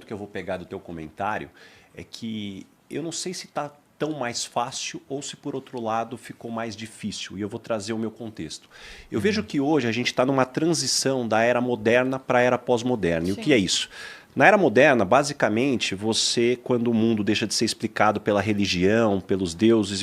que eu vou pegar do teu comentário é que eu não sei se está tão mais fácil ou se, por outro lado, ficou mais difícil. E eu vou trazer o meu contexto. Eu vejo que hoje a gente está numa transição da era moderna para a era pós-moderna. E o que é isso? Na era moderna, basicamente, você, quando o mundo deixa de ser explicado pela religião, pelos deuses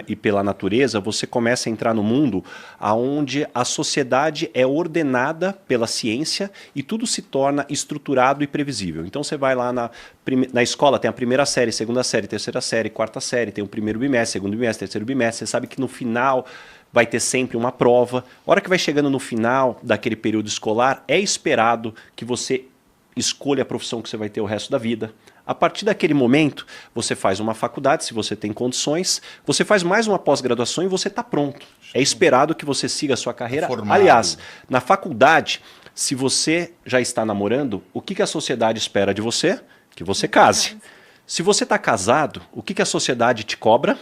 e pela natureza, você começa a entrar no mundo onde a sociedade é ordenada pela ciência e tudo se torna estruturado e previsível. Então você vai lá na escola, tem a primeira série, segunda série, terceira série, quarta série, tem o primeiro bimestre, segundo bimestre, terceiro bimestre, você sabe que no final vai ter sempre uma prova. A hora que vai chegando no final daquele período escolar, é esperado que você escolha a profissão que você vai ter o resto da vida. A partir daquele momento, você faz uma faculdade, se você tem condições, você faz mais uma pós-graduação e você está pronto. É esperado que você siga a sua carreira. Aliás, na faculdade, se você já está namorando, o que a sociedade espera de você? Que você case. Se você está casado, o que a sociedade te cobra?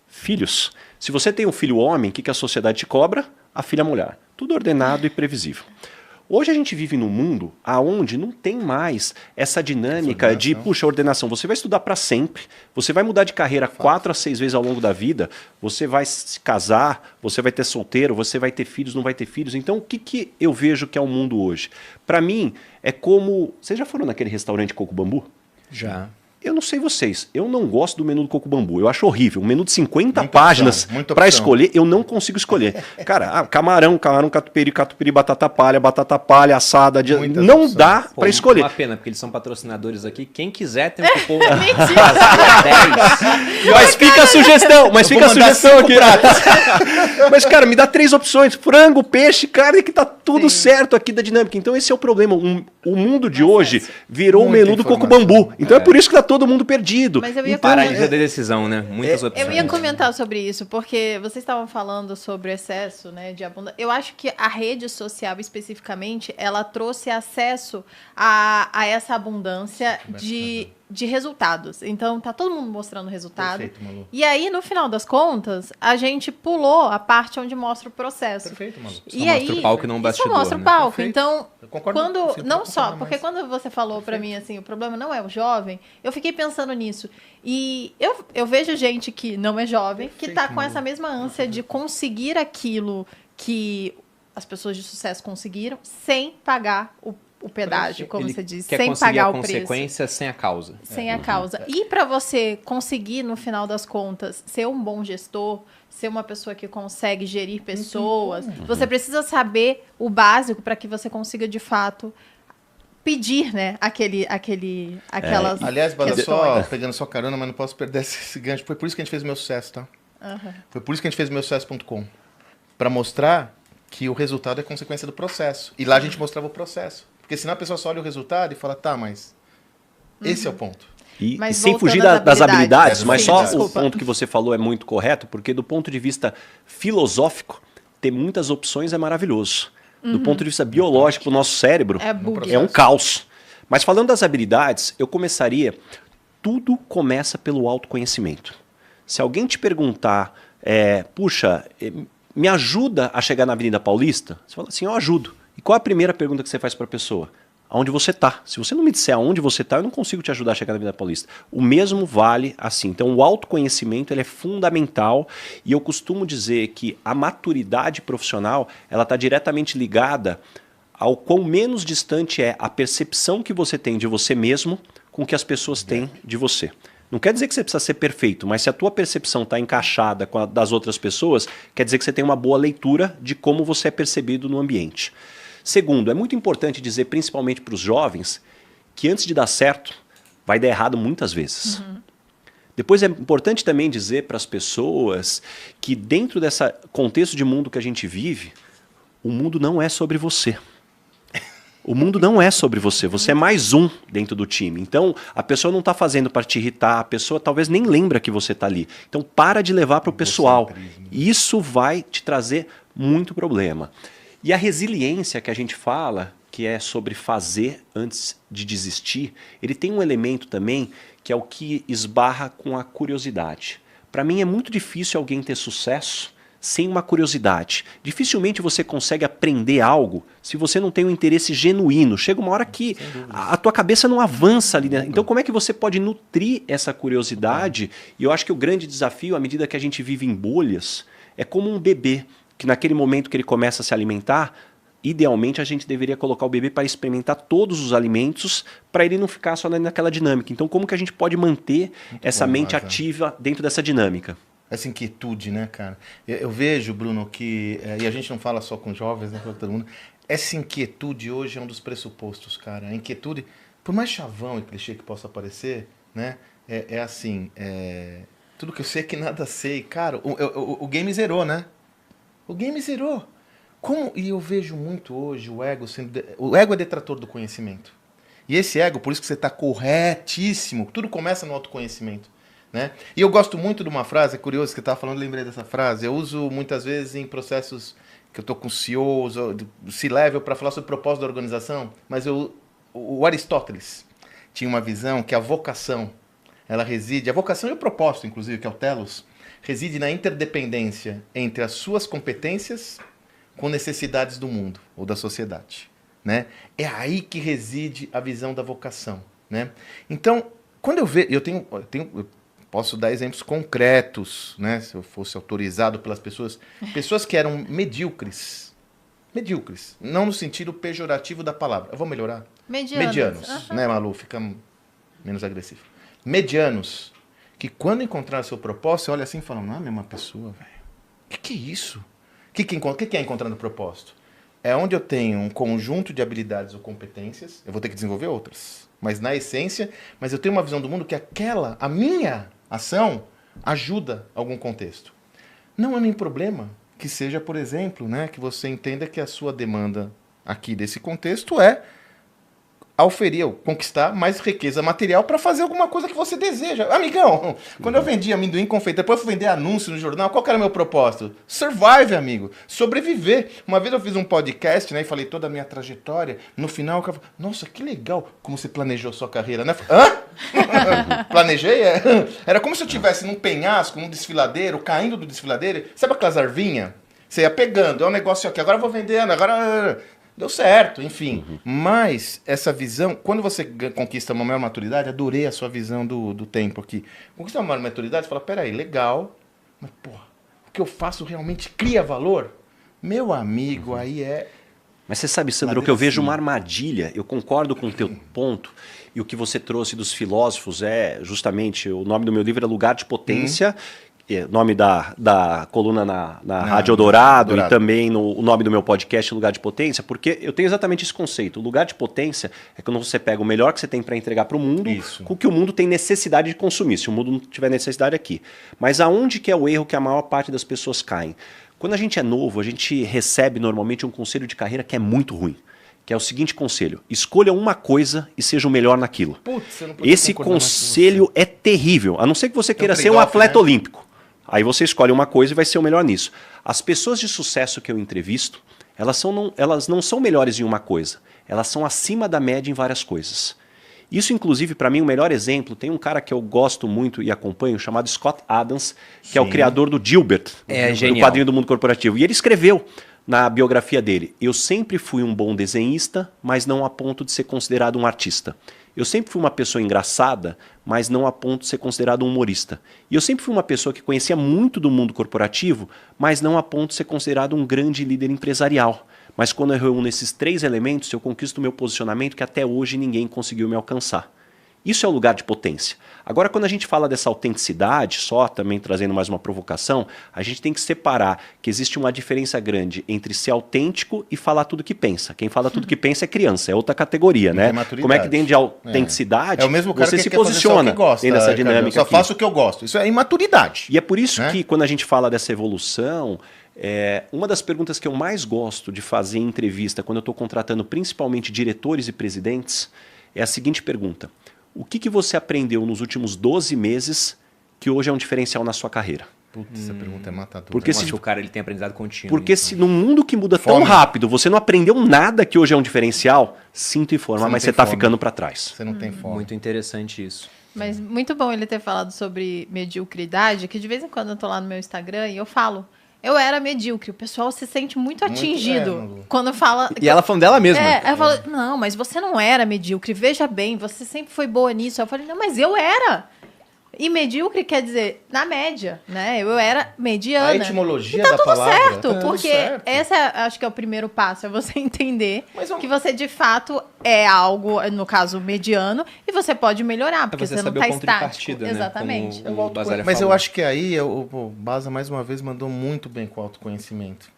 Filhos. Se você tem um filho homem, o que a sociedade te cobra? A filha mulher. Tudo ordenado e previsível. Hoje a gente vive num mundo onde não tem mais essa dinâmica de, puxa, ordenação. Você vai estudar para sempre, você vai mudar de carreira 4 a 6 vezes ao longo da vida, você vai se casar, você vai ter solteiro, você vai ter filhos, não vai ter filhos. Então, o que eu vejo que é o mundo hoje? Para mim, é como... Vocês já foram naquele restaurante Coco Bambu? Já. Eu não sei vocês, eu não gosto do menu do Coco Bambu, eu acho horrível. Um menu de 50 páginas para escolher, eu não consigo escolher. Cara, camarão, catupiry, batata palha, assada, não dá para escolher. Uma pena, porque eles são patrocinadores aqui. Quem quiser tem um cupom 10. Mas fica a sugestão, aqui. Mas, cara, me dá 3 opções, frango, peixe, carne, que tá tudo certo aqui da dinâmica. Então esse é o problema. O mundo de hoje virou o menu do Coco Bambu. Então é por isso que tá todo mundo perdido. Mas eu ia paralisia de decisão, né? Muitas opções. Eu ia comentar sobre isso, porque vocês estavam falando sobre excesso, né, de abundância. Eu acho que a rede social, especificamente, ela trouxe acesso a essa abundância de resultados. Então, tá todo mundo mostrando o resultado. Perfeito, Malu. E aí, no final das contas, a gente pulou a parte onde mostra o processo. Perfeito, Malu. E aí, mostra o palco e não o bastidor. Só mostra o palco. Perfeito. Então, porque quando você falou para mim assim, o problema não é o jovem, eu fiquei pensando nisso. E eu vejo gente que não é jovem, que tá com essa mesma ânsia de conseguir aquilo que as pessoas de sucesso conseguiram sem pagar o pedágio, como você disse, sem pagar o preço. Quer conseguir a consequência sem a causa. Sem a causa. E para você conseguir, no final das contas, ser um bom gestor, ser uma pessoa que consegue gerir pessoas, você precisa saber o básico para que você consiga, de fato, pedir, né, aquelas... Aliás, Bada, só pegando sua carona, mas não posso perder esse gancho. Foi por isso que a gente fez o Meu Sucesso, tá? Foi por isso que a gente fez o meusucesso.com. Para mostrar que o resultado é consequência do processo. E lá a gente mostrava o processo. Porque senão a pessoa só olha o resultado e fala, tá, mas esse é o ponto. E sem fugir das habilidades, mas só o ponto que você falou é muito correto, porque do ponto de vista filosófico, ter muitas opções é maravilhoso. Do ponto de vista biológico, o nosso cérebro é um caos. Mas falando das habilidades, eu começaria... Tudo começa pelo autoconhecimento. Se alguém te perguntar, puxa, me ajuda a chegar na Avenida Paulista? Você fala assim, eu ajudo. E qual é a primeira pergunta que você faz para a pessoa? Aonde você está? Se você não me disser aonde você está, eu não consigo te ajudar a chegar na Avenida Paulista. O mesmo vale assim. Então, o autoconhecimento ele é fundamental e eu costumo dizer que a maturidade profissional ela está diretamente ligada ao quão menos distante é a percepção que você tem de você mesmo com o que as pessoas têm de você. Não quer dizer que você precisa ser perfeito, mas se a tua percepção está encaixada com a das outras pessoas, quer dizer que você tem uma boa leitura de como você é percebido no ambiente. Segundo, é muito importante dizer, principalmente para os jovens, que antes de dar certo, vai dar errado muitas vezes. Depois é importante também dizer para as pessoas que dentro desse contexto de mundo que a gente vive, o mundo não é sobre você. O mundo não é sobre você, você é mais um dentro do time. Então, a pessoa não está fazendo para te irritar, a pessoa talvez nem lembra que você está ali. Então, para de levar para o pessoal. Isso vai te trazer muito problema. E a resiliência que a gente fala, que é sobre fazer antes de desistir, ele tem um elemento também que é o que esbarra com a curiosidade. Para mim é muito difícil alguém ter sucesso sem uma curiosidade. Dificilmente você consegue aprender algo se você não tem um interesse genuíno. Chega uma hora que a tua cabeça não avança ali, né? Então como é que você pode nutrir essa curiosidade? E eu acho que o grande desafio, à medida que a gente vive em bolhas, é como um bebê, que naquele momento que ele começa a se alimentar, idealmente a gente deveria colocar o bebê para experimentar todos os alimentos para ele não ficar só naquela dinâmica. Então como que a gente pode manter essa mente ativa dentro dessa dinâmica? Essa inquietude, né, cara? Eu vejo, Bruno, que... e a gente não fala só com jovens, né, com todo mundo. Essa inquietude hoje é um dos pressupostos, cara. A inquietude, por mais chavão e clichê que possa parecer, né, é assim, tudo que eu sei é que nada sei. Cara, o game zerou, né? O game zerou. E eu vejo muito hoje o ego sendo... O ego é detrator do conhecimento. E esse ego, por isso que você está corretíssimo, tudo começa no autoconhecimento. Né? E eu gosto muito de uma frase, é curioso que você estava falando, lembrei dessa frase. Eu uso muitas vezes em processos que eu estou com CEOs, C-level, para falar sobre o propósito da organização. Mas o Aristóteles tinha uma visão que a vocação, ela reside... A vocação e o propósito, inclusive, que é o telos, reside na interdependência entre as suas competências com necessidades do mundo ou da sociedade, né? É aí que reside a visão da vocação, né? Então, quando eu vejo, eu posso dar exemplos concretos, né? Se eu fosse autorizado pelas pessoas que eram medíocres, não no sentido pejorativo da palavra. Eu vou melhorar. Medianos, né, Malu? Fica menos agressivo. Medianos, que quando encontraram seu propósito, você olha assim e fala, não é a mesma pessoa, velho. Que é isso? O que é encontrando propósito? É onde eu tenho um conjunto de habilidades ou competências, eu vou ter que desenvolver outras, mas na essência, eu tenho uma visão do mundo que a minha ação ajuda algum contexto. Não é nem problema que seja, por exemplo, né, que você entenda que a sua demanda aqui desse contexto é conquistar mais riqueza material para fazer alguma coisa que você deseja. Amigão, quando eu vendi amendoim confeiteiro, depois eu fui vender anúncio no jornal, qual que era o meu propósito? Survive, amigo. Sobreviver. Uma vez eu fiz um podcast, né, e falei toda a minha trajetória. No final, eu falei, nossa, que legal como você planejou sua carreira, né? Hã? Planejei? Era como se eu estivesse num penhasco, num desfiladeiro, caindo do desfiladeiro. Sabe aquelas arvinhas? Você ia pegando, é um negócio aqui, agora eu vou vendendo, agora... Deu certo, enfim. Mas essa visão, quando você conquista uma maior maturidade, adorei a sua visão do tempo aqui. Conquista uma maior maturidade, você fala, peraí, legal, mas porra, o que eu faço realmente cria valor? Meu amigo, aí é... Mas você sabe, Sandro, que eu vejo uma armadilha, eu concordo com o teu ponto, e o que você trouxe dos filósofos é justamente, o nome do meu livro é Lugar de Potência, nome da coluna na Rádio Eldorado e também o nome do meu podcast, Lugar de Potência, porque eu tenho exatamente esse conceito. O lugar de potência é quando você pega o melhor que você tem para entregar para o mundo, com o que o mundo tem necessidade de consumir, se o mundo não tiver necessidade aqui. Mas aonde que é o erro que a maior parte das pessoas caem? Quando a gente é novo, a gente recebe normalmente um conselho de carreira que é muito ruim. Que é o seguinte conselho: escolha uma coisa e seja o melhor naquilo. Putz, esse conselho é terrível, a não ser que você queira ser um atleta olímpico. Aí você escolhe uma coisa e vai ser o melhor nisso. As pessoas de sucesso que eu entrevisto, elas não são melhores em uma coisa. Elas são acima da média em várias coisas. Isso, inclusive, para mim, o melhor exemplo, tem um cara que eu gosto muito e acompanho, chamado Scott Adams, que é o criador do Gilbert, do quadrinho do mundo corporativo. E ele escreveu na biografia dele: eu sempre fui um bom desenhista, mas não a ponto de ser considerado um artista. Eu sempre fui uma pessoa engraçada, mas não a ponto de ser considerado um humorista. E eu sempre fui uma pessoa que conhecia muito do mundo corporativo, mas não a ponto de ser considerado um grande líder empresarial. Mas quando eu reúno esses três elementos, eu conquisto o meu posicionamento que até hoje ninguém conseguiu me alcançar. Isso é o lugar de potência. Agora, quando a gente fala dessa autenticidade, só também trazendo mais uma provocação, a gente tem que separar que existe uma diferença grande entre ser autêntico e falar tudo que pensa. Quem fala tudo que pensa é criança, é outra categoria, né? Como é que dentro de autenticidade o mesmo cara você que se posiciona dentro dessa dinâmica eu só faço o que eu gosto. Isso é imaturidade. E é por isso que quando a gente fala dessa evolução, uma das perguntas que eu mais gosto de fazer em entrevista, quando eu estou contratando principalmente diretores e presidentes, é a seguinte pergunta: o que você aprendeu nos últimos 12 meses que hoje é um diferencial na sua carreira? Putz, essa pergunta é matadora. Porque se o cara ele tem aprendizado contínuo. Porque se num mundo que muda tão rápido, você não aprendeu nada que hoje é um diferencial, sinto informar, mas você está ficando para trás. Você não tem fome. Muito interessante isso. Mas muito bom ele ter falado sobre mediocridade, que de vez em quando eu tô lá no meu Instagram e eu falo, Eu era medíocre. O pessoal se sente muito atingido quando fala... E ela falando dela mesma. Ela fala, não, mas você não era medíocre. Veja bem, você sempre foi boa nisso. Eu falei, não, mas eu era. E medíocre quer dizer, na média, né? Eu era mediana. A etimologia da palavra. Tá tudo certo, tudo porque certo. essa acho que é o primeiro passo, é você entender Mas que você de fato é algo, no caso, mediano, e você pode melhorar, porque você não tá estático. Partida, exatamente. Né? Como o Mas eu acho que aí o Baza, mais uma vez, mandou muito bem com o autoconhecimento.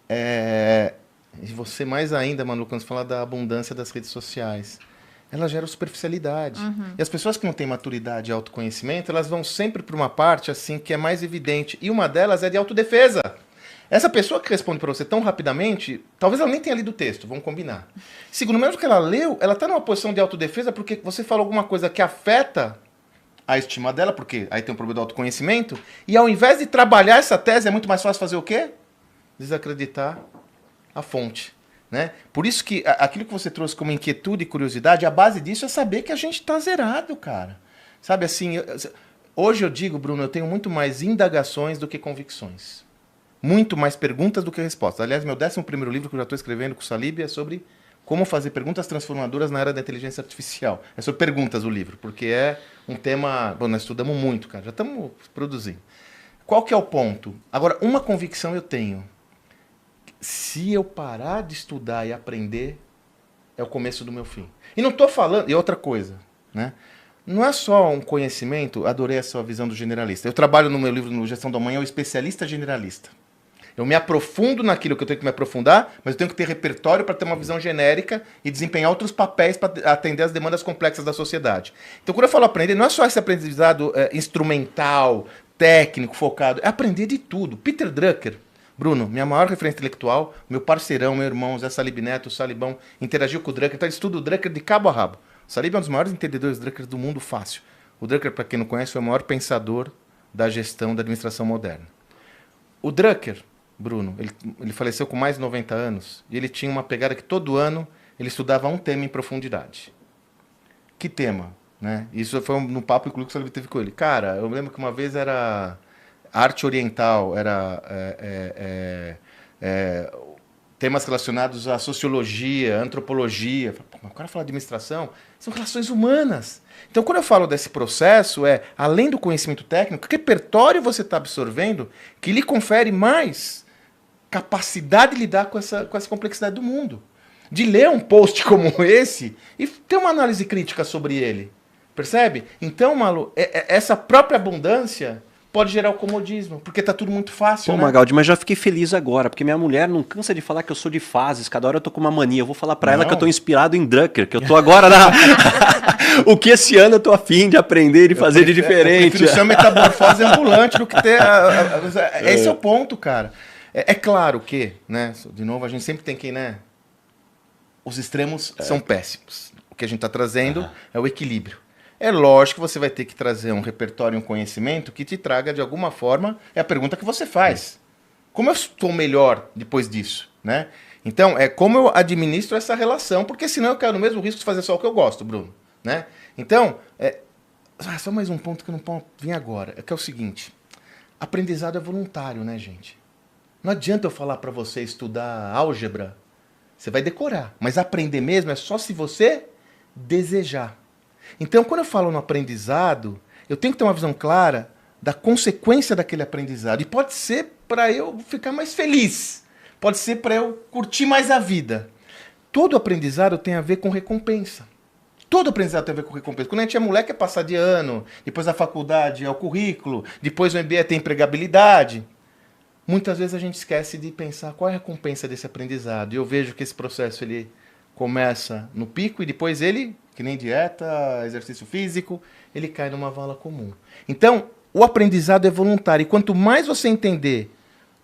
E você mais ainda, Manu, quando você fala da abundância das redes sociais. Ela gera superficialidade. E as pessoas que não têm maturidade e autoconhecimento, elas vão sempre para uma parte assim que é mais evidente. E uma delas é de autodefesa. Essa pessoa que responde para você tão rapidamente, talvez ela nem tenha lido o texto, vamos combinar. Segundo, mesmo que ela leu, ela está numa posição de autodefesa porque você falou alguma coisa que afeta a estima dela, porque aí tem um problema do autoconhecimento, e ao invés de trabalhar essa tese, é muito mais fácil fazer o quê? Desacreditar a fonte. Né? Por isso que aquilo que você trouxe como inquietude e curiosidade, a base disso é saber que a gente está zerado, cara. Sabe assim, hoje eu digo, Bruno, eu tenho muito mais indagações do que convicções. Muito mais perguntas do que respostas. Aliás, meu 11º livro que eu já estou escrevendo com o Salib é sobre como fazer perguntas transformadoras na era da inteligência artificial. É sobre perguntas o livro, porque é um tema... Bom, nós estudamos muito, cara, já estamos produzindo. Qual que é o ponto? Agora, uma convicção eu tenho. Se eu parar de estudar e aprender, é o começo do meu fim. E não estou falando... E outra coisa, né? Não é só um conhecimento, adorei a sua visão do generalista. Eu trabalho no meu livro, no Gestão do Amanhã, o especialista generalista. Eu me aprofundo naquilo que eu tenho que me aprofundar, mas eu tenho que ter repertório para ter uma visão genérica e desempenhar outros papéis para atender as demandas complexas da sociedade. Então, quando eu falo aprender, não é só esse aprendizado instrumental, técnico, focado. É aprender de tudo. Peter Drucker, Bruno, minha maior referência intelectual, meu parceirão, meu irmão, Zé Salib Neto, o Salibão, interagiu com o Drucker, então ele estuda o Drucker de cabo a rabo. O Salib é um dos maiores entendedores do Drucker do mundo fácil. O Drucker, para quem não conhece, foi o maior pensador da gestão da administração moderna. O Drucker, Bruno, ele faleceu com mais de 90 anos, e ele tinha uma pegada que todo ano ele estudava um tema em profundidade. Que tema? Né? Isso foi no papo inclusive que o Salib teve com ele. Cara, eu lembro que uma vez era... arte oriental, era temas relacionados à sociologia, antropologia. O cara fala de administração, são relações humanas. Então, quando eu falo desse processo, além do conhecimento técnico, que repertório você está absorvendo que lhe confere mais capacidade de lidar com essa complexidade do mundo. De ler um post como esse e ter uma análise crítica sobre ele. Percebe? Então, Malu, essa própria abundância... pode gerar o comodismo, porque tá tudo muito fácil, Pô, né? Magaldi, mas já fiquei feliz agora, porque minha mulher não cansa de falar que eu sou de fases, cada hora eu tô com uma mania. Eu vou falar pra ela que eu tô inspirado em Drucker, que eu tô agora na... o que esse ano eu tô afim de aprender e fazer de diferente. Eu prefiro ser uma metamorfose ambulante do que ter... Esse é o ponto, cara. É claro que, né, de novo, a gente sempre tem que, né... Os extremos são péssimos. O que a gente tá trazendo é o equilíbrio. É lógico que você vai ter que trazer um repertório, um conhecimento que te traga, de alguma forma, é a pergunta que você faz. Como eu estou melhor depois disso? Né? Então, é como eu administro essa relação, porque senão eu caio no mesmo risco de fazer só o que eu gosto, Bruno. Né? Então, só mais um ponto que eu não posso vir agora, que é o seguinte, aprendizado é voluntário, né, gente? Não adianta eu falar para você estudar álgebra, você vai decorar, mas aprender mesmo é só se você desejar. Então, quando eu falo no aprendizado, eu tenho que ter uma visão clara da consequência daquele aprendizado. E pode ser para eu ficar mais feliz. Pode ser para eu curtir mais a vida. Todo aprendizado tem a ver com recompensa. Todo aprendizado tem a ver com recompensa. Quando a gente é moleque é passar de ano, depois a faculdade é o currículo, depois o MBA tem empregabilidade. Muitas vezes a gente esquece de pensar qual é a recompensa desse aprendizado. E eu vejo que esse processo ele começa no pico e depois ele... que nem dieta, exercício físico, ele cai numa vala comum. Então, o aprendizado é voluntário. E quanto mais você entender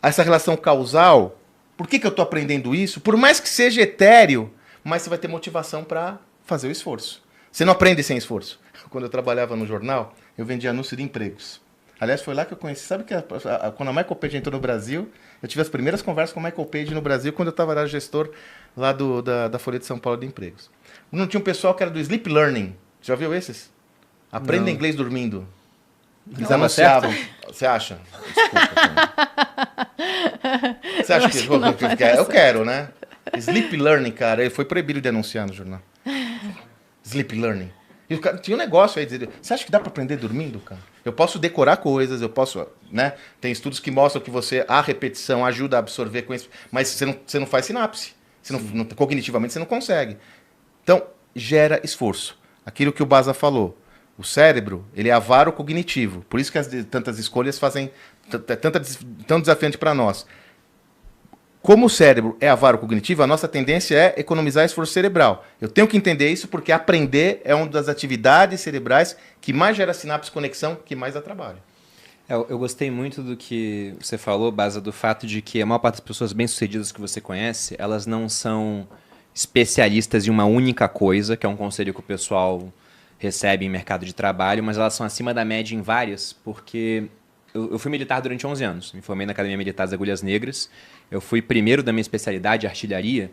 essa relação causal, por que eu estou aprendendo isso? Por mais que seja etéreo, mais você vai ter motivação para fazer o esforço. Você não aprende sem esforço. Quando eu trabalhava no jornal, eu vendia anúncio de empregos. Aliás, foi lá que eu conheci. Sabe que quando a Michael Page entrou no Brasil, eu tive as primeiras conversas com o Michael Page no Brasil, quando eu estava gestor lá da Folha de São Paulo de Empregos. Não tinha um pessoal que era do Sleep Learning. Já viu esses? Aprenda inglês dormindo. Eles anunciavam. Você acha? Desculpa. Você acha que eu quero, né? Sleep Learning, cara, ele foi proibido de anunciar no jornal. Sleep Learning. E o cara, tinha um negócio aí, dizer, você acha que dá para aprender dormindo, cara? Eu posso decorar coisas, eu posso, né? Tem estudos que mostram que a repetição ajuda a absorver conhecimento, mas você não faz sinapse. Cognitivamente você não consegue. Então, gera esforço. Aquilo que o Baza falou. O cérebro, ele é avaro cognitivo. Por isso que tantas escolhas fazem tão desafiante para nós. Como o cérebro é avaro cognitivo, a nossa tendência é economizar esforço cerebral. Eu tenho que entender isso porque aprender é uma das atividades cerebrais que mais gera sinapse e conexão, que mais dá trabalho. Eu gostei muito do que você falou, Baza, do fato de que a maior parte das pessoas bem-sucedidas que você conhece, elas não são especialistas em uma única coisa, que é um conselho que o pessoal recebe em mercado de trabalho, mas elas são acima da média em várias, porque eu fui militar durante 11 anos, me formei na Academia Militar das Agulhas Negras, eu fui primeiro da minha especialidade, artilharia,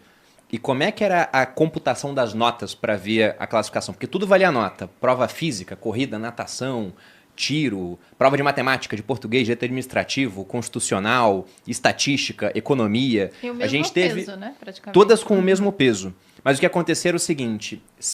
e como é que era a computação das notas para ver a classificação? Porque tudo valia nota, prova física, corrida, natação, tiro, prova de matemática, de português, direito administrativo, constitucional, estatística, economia. E o mesmo a gente teve peso, né, praticamente. todas com o mesmo peso. Mas o que acontecia era o seguinte,